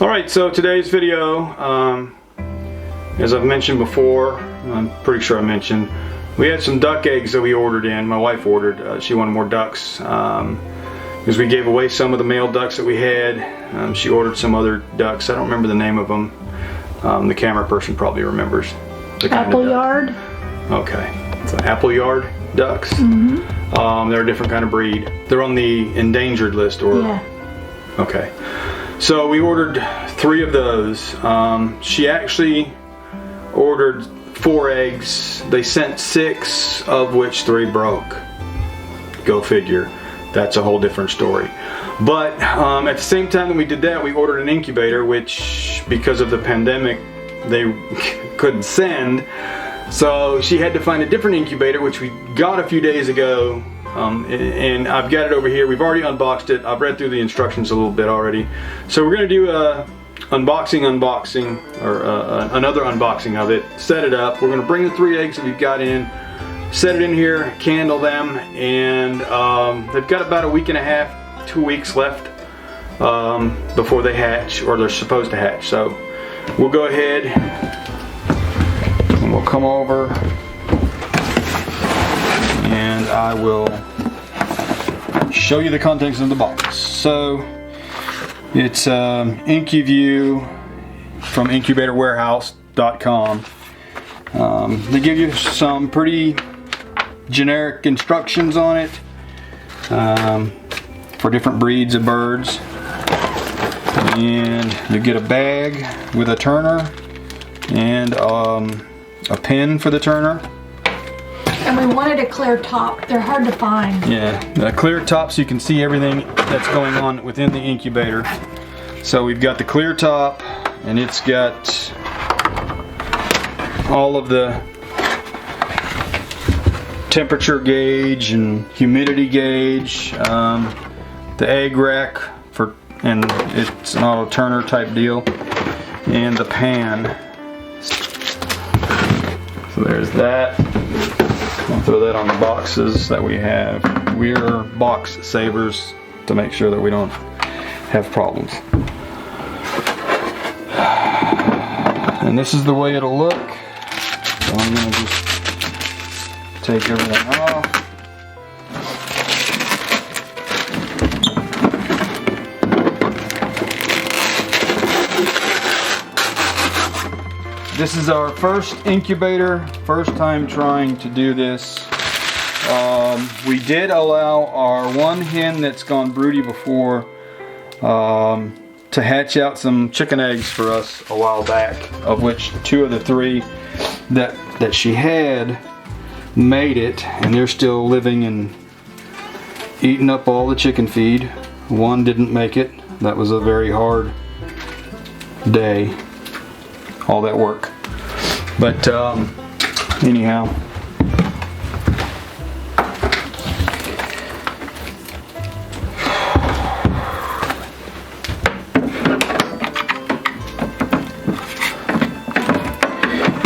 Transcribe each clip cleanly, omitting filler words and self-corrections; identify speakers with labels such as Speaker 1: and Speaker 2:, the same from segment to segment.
Speaker 1: Alright, so today's video, as I've mentioned before, I'm pretty sure I mentioned, we had some duck eggs that we ordered in. My wife ordered. She wanted more ducks because we gave away some of the male ducks that we had. She ordered some other ducks. I don't remember the name of them. The camera person probably remembers.
Speaker 2: Appleyard.
Speaker 1: Okay, so Appleyard ducks.
Speaker 2: Mm-hmm.
Speaker 1: They're a different kind of breed. They're on the endangered list, or
Speaker 2: yeah.
Speaker 1: Okay. So we ordered 3 of those. She actually ordered 4 eggs. They sent 6, of which 3 broke. Go figure. That's a whole different story. But at the same time when we did that, we ordered an incubator, which because of the pandemic they couldn't send. So she had to find a different incubator, which we got a few days ago. And I've got it over here. We've already unboxed it. I've read through the instructions a little bit already. So we're going to do a another unboxing of it. Set it up. We're going to bring the 3 eggs that we've got in, set it in here, candle them, and they've got about a week and a half, 2 weeks left before they hatch, or they're supposed to hatch. So we'll go ahead and we'll come over and I will show you the contents of the box. So it's Incuvue from incubatorwarehouse.com. They give you some pretty generic instructions on it for different breeds of birds. And you get a bag with a turner and a pin for the turner.
Speaker 2: And we wanted a clear top. They're hard to find.
Speaker 1: Yeah, a clear top so you can see everything that's going on within the incubator. So we've got the clear top, and it's got all of the temperature gauge and humidity gauge, the egg rack and it's an auto turner type deal, and the pan. So there's that. I'll throw that on the boxes that we have. We're box savers to make sure that we don't have problems. And this is the way it'll look. So I'm going to just take everything off. This is our first incubator, first time trying to do this. We did allow our one hen that's gone broody before to hatch out some chicken eggs for us a while back, of which 2 of the 3 that she had made it, and they're still living and eating up all the chicken feed. 1 didn't make it. That was a very hard day, all that work. But anyhow,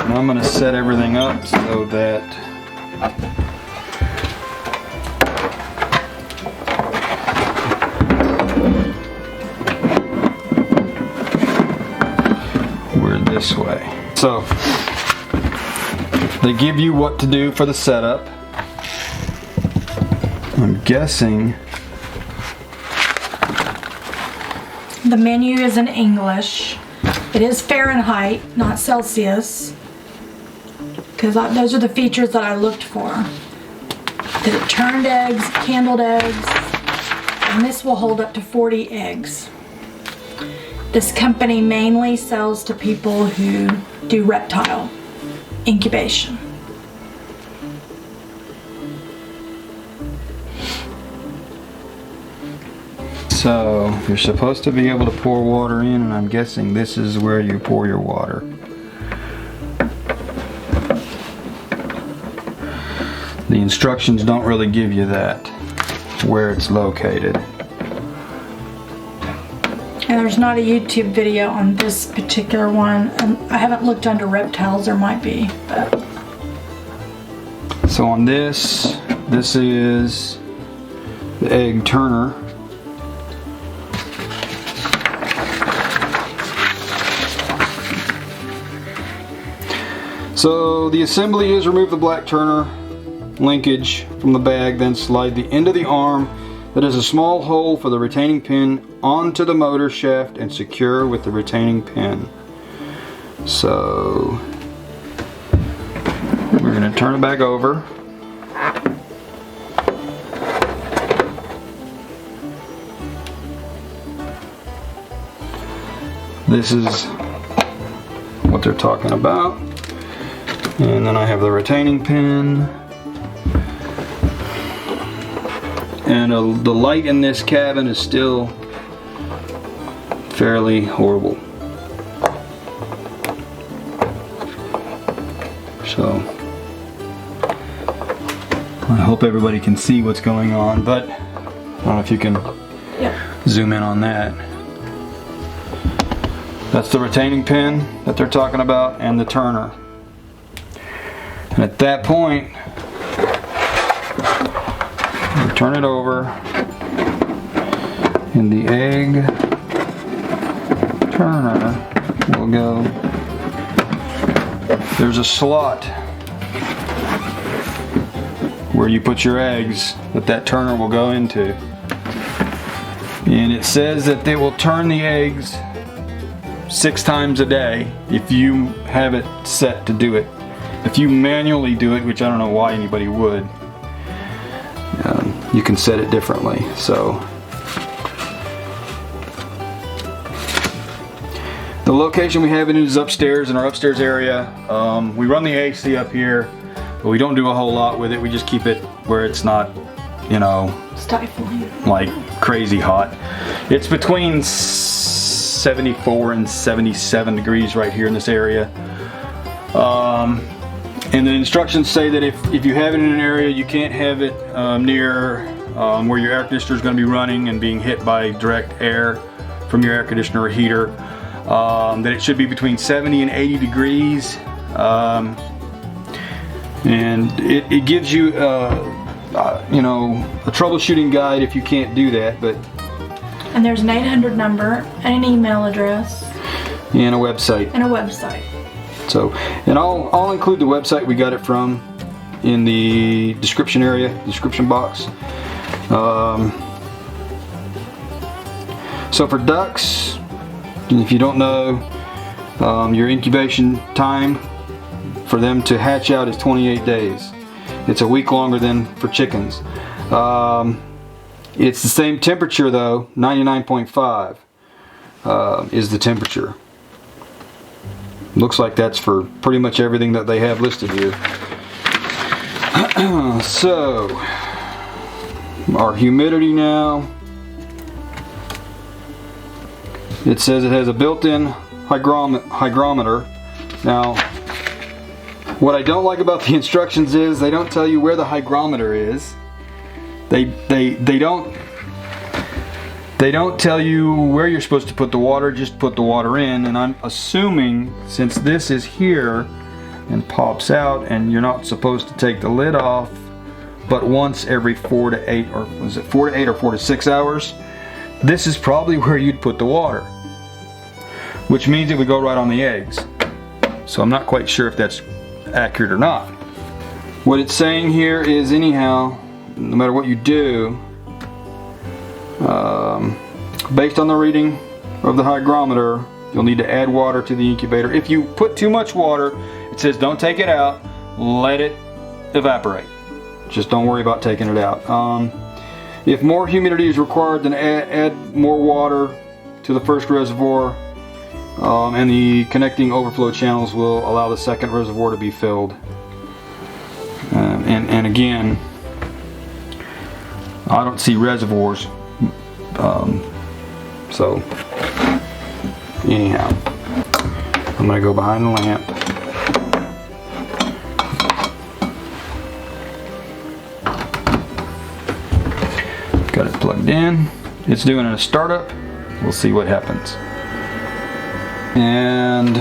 Speaker 1: and I'm going to set everything up so that we're this way. So they give you what to do for the setup. I'm guessing
Speaker 2: the menu is in English. It is Fahrenheit, not Celsius, because those are the features that I looked for. The turned eggs, candled eggs, and this will hold up to 40 eggs. This company mainly sells to people who do reptile incubation.
Speaker 1: So you're supposed to be able to pour water in, and I'm guessing this is where you pour your water. The instructions don't really give you that, where it's located.
Speaker 2: And there's not a YouTube video on this particular one. I haven't looked under reptiles, there might be, but.
Speaker 1: So on this is the egg turner. So the assembly is remove the black turner linkage from the bag, then slide the end of the arm that is a small hole for the retaining pin onto the motor shaft and secure with the retaining pin. So we're going to turn it back over. This is what they're talking about. And then I have the retaining pin. And the light in this cabin is still fairly horrible. So I hope everybody can see what's going on, but I don't know if you can zoom in on that. That's the retaining pin that they're talking about and the turner. And at that point, you turn it over and the egg turner will go. There's a slot where you put your eggs that turner will go into. And it says that they will turn the eggs 6 times a day if you have it set to do it. If you manually do it, which I don't know why anybody would, you can set it differently. So the location we have it is upstairs in our upstairs area. We run the AC up here, but we don't do a whole lot with it. We just keep it where it's not, you know,
Speaker 2: stifling,
Speaker 1: like crazy hot. It's between 74 and 77 degrees right here in this area. And the instructions say that if you have it in an area, you can't have it near where your air conditioner is going to be running and being hit by direct air from your air conditioner or heater. That it should be between 70 and 80 degrees. And it gives you, you know, a troubleshooting guide if you can't do that. But
Speaker 2: and there's an 800 number and an email address
Speaker 1: and a website. So, and I'll include the website we got it from in the description box. So for ducks, if you don't know, your incubation time for them to hatch out is 28 days. It's a week longer than for chickens. It's the same temperature though, 99.5 is the temperature. Looks like that's for pretty much everything that they have listed here. So, our humidity now. It says it has a built-in hygrometer. Now, what I don't like about the instructions is they don't tell you where the hygrometer is. They don't tell you where you're supposed to put the water, just put the water in. And I'm assuming since this is here and pops out and you're not supposed to take the lid off but once every 4 to 8, or was it 4 to 8 or 4 to 6 hours, this is probably where you'd put the water, which means it would go right on the eggs. So I'm not quite sure if that's accurate or not. What it's saying here is anyhow, no matter what you do, based on the reading of the hygrometer, you'll need to add water to the incubator. If you put too much water, it says don't take it out, let it evaporate. Just don't worry about taking it out. If more humidity is required, then add more water to the first reservoir, and the connecting overflow channels will allow the second reservoir to be filled. And again, I don't see reservoirs. So anyhow, I'm gonna go behind the lamp. Got it plugged in. It's doing a startup. We'll see what happens. And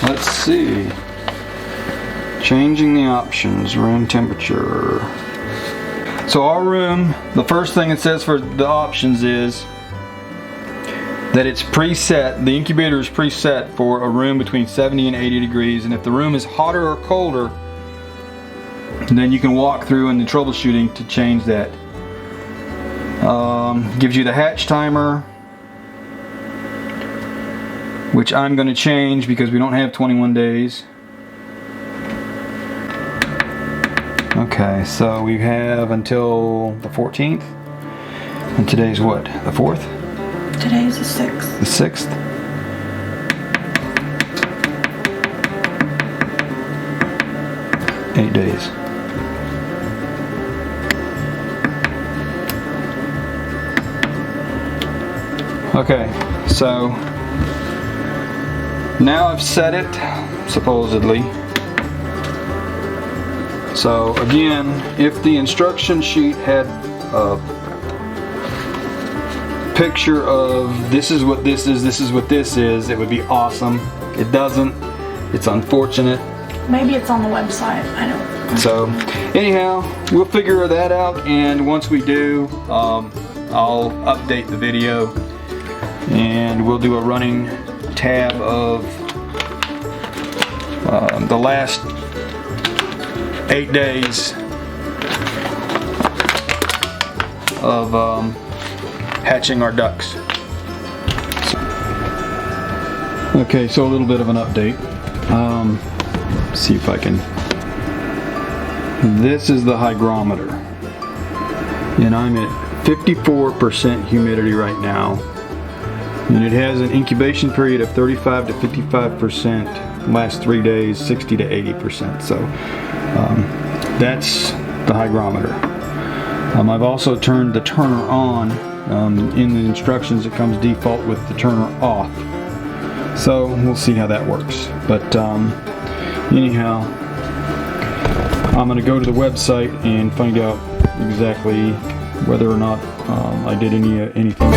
Speaker 1: let's see. Changing the options, room temperature. So our room, the first thing it says for the options is that it's preset, the incubator is preset for a room between 70 and 80 degrees, and if the room is hotter or colder, then you can walk through in the troubleshooting to change that. Gives you the hatch timer, which I'm going to change because we don't have 21 days. Okay, so we have until the 14th, and today's what, the 4th?
Speaker 2: Today's the 6th.
Speaker 1: The 6th? Eight days. Okay, so now I've set it, supposedly. So again, if the instruction sheet had a picture of this is what this is, this is what this is, it would be awesome. It doesn't. It's unfortunate.
Speaker 2: Maybe it's on the website. I don't.
Speaker 1: So anyhow, we'll figure that out, and once we do, I'll update the video, and we'll do a running tab of the last 8 days of hatching our ducks. Okay, so a little bit of an update. See if I can. This is the hygrometer, and I'm at 54% humidity right now, and it has an incubation period of 35 to 55%, last 3 days 60 to 80%. So that's the hygrometer. I've also turned the turner on. In the instructions it comes default with the turner off, so we'll see how that works. But anyhow, I'm going to go to the website and find out exactly whether or not I did anything.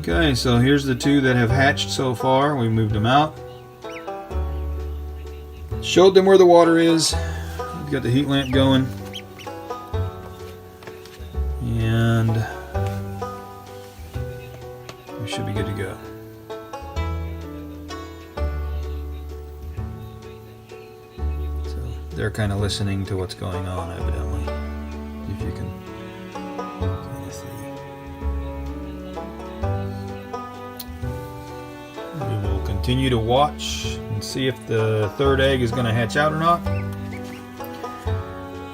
Speaker 1: Okay, so here's the two that have hatched so far. We moved them out. Showed them where the water is. We've got the heat lamp going. And we should be good to go. So they're kind of listening to what's going on, evidently. If you can kind of see. We will continue to watch and see if the third egg is going to hatch out or not.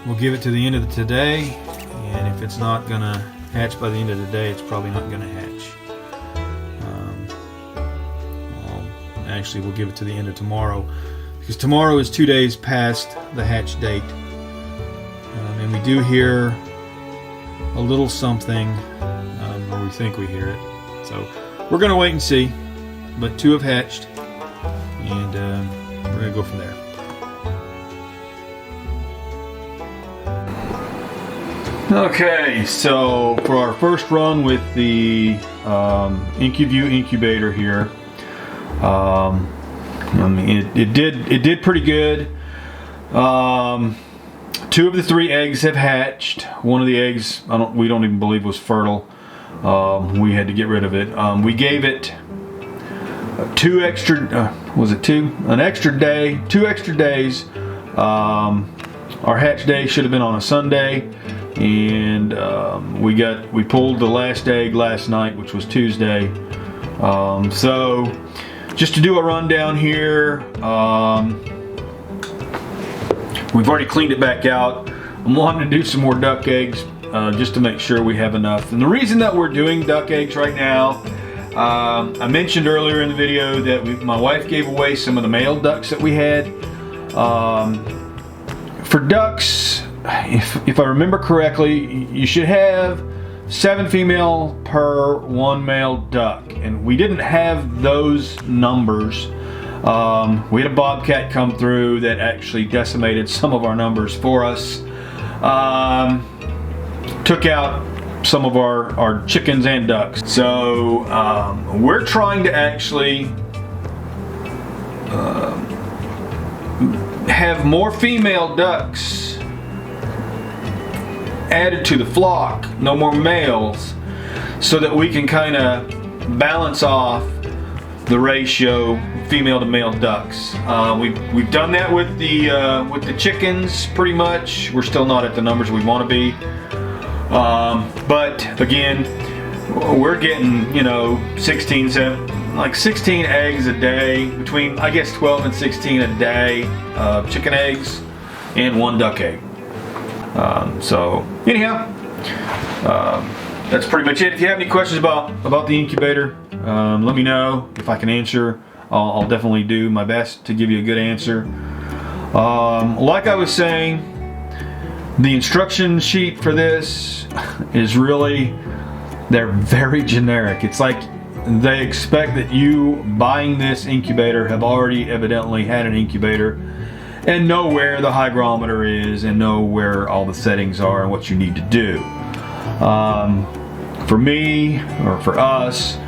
Speaker 1: We'll give it to the end of today, and if it's not going to hatch by the end of the day, it's probably not going to hatch. Actually, we'll give it to the end of tomorrow, because tomorrow is 2 days past the hatch date. And we do hear a little something, or we think we hear it. So we're going to wait and see. But 2 have hatched, and we're going to go from there. Okay, so for our first run with the Incuvue incubator here, I mean, it did pretty good. 2 of the 3 eggs have hatched. One of the eggs we don't even believe was fertile. We had to get rid of it. We gave it 2 extra. Was it 2? An extra day. 2 extra days. Our hatch day should have been on a Sunday, and we pulled the last egg last night, which was Tuesday. So just to do a rundown here, we've already cleaned it back out. I'm wanting to do some more duck eggs just to make sure we have enough. And the reason that we're doing duck eggs right now, I mentioned earlier in the video that my wife gave away some of the male ducks that we had. For ducks, if I remember correctly, you should have 7 female per 1 male duck, and we didn't have those numbers. We had a bobcat come through that actually decimated some of our numbers for us. Took out some of our chickens and ducks. So we're trying to actually have more female ducks added to the flock, no more males, so that we can kind of balance off the ratio female to male ducks. We've done that with the chickens pretty much. We're still not at the numbers we want to be, but again, we're getting 16 eggs a day, between I guess 12 and 16 a day, chicken eggs and 1 duck egg. So anyhow, that's pretty much it. If you have any questions about the incubator, let me know. If I can answer, I'll definitely do my best to give you a good answer. Like I was saying, the instruction sheet for this is really, they're very generic. It's like they expect that you buying this incubator have already evidently had an incubator and know where the hygrometer is and know where all the settings are and what you need to do. For me, or for us,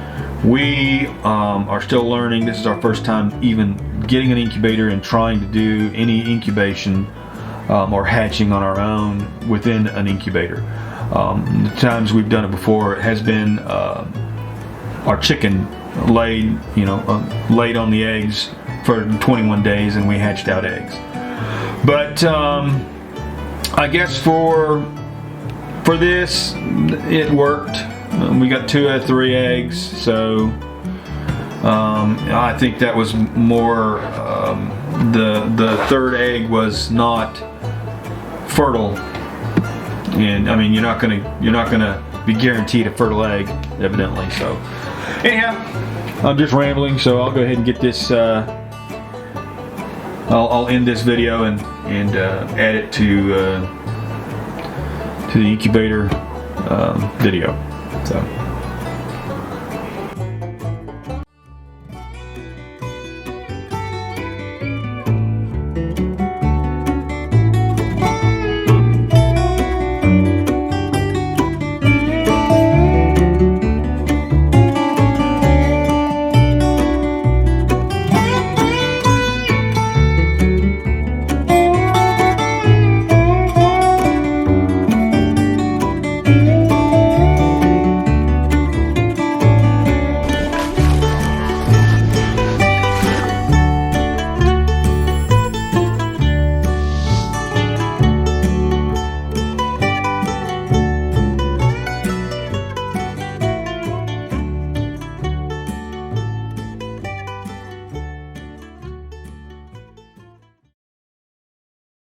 Speaker 1: we are still learning. This is our first time even getting an incubator and trying to do any incubation or hatching on our own within an incubator. The times we've done it before, it has been our chicken laid on the eggs for 21 days and we hatched out eggs. But I guess for this, it worked. We got 2 out of 3 eggs, so I think that was more, the third egg was not fertile, and I mean you're not gonna be guaranteed a fertile egg, evidently. So anyhow, I'm just rambling, so I'll go ahead and get this. I'll end this video and add it to the incubator video. So.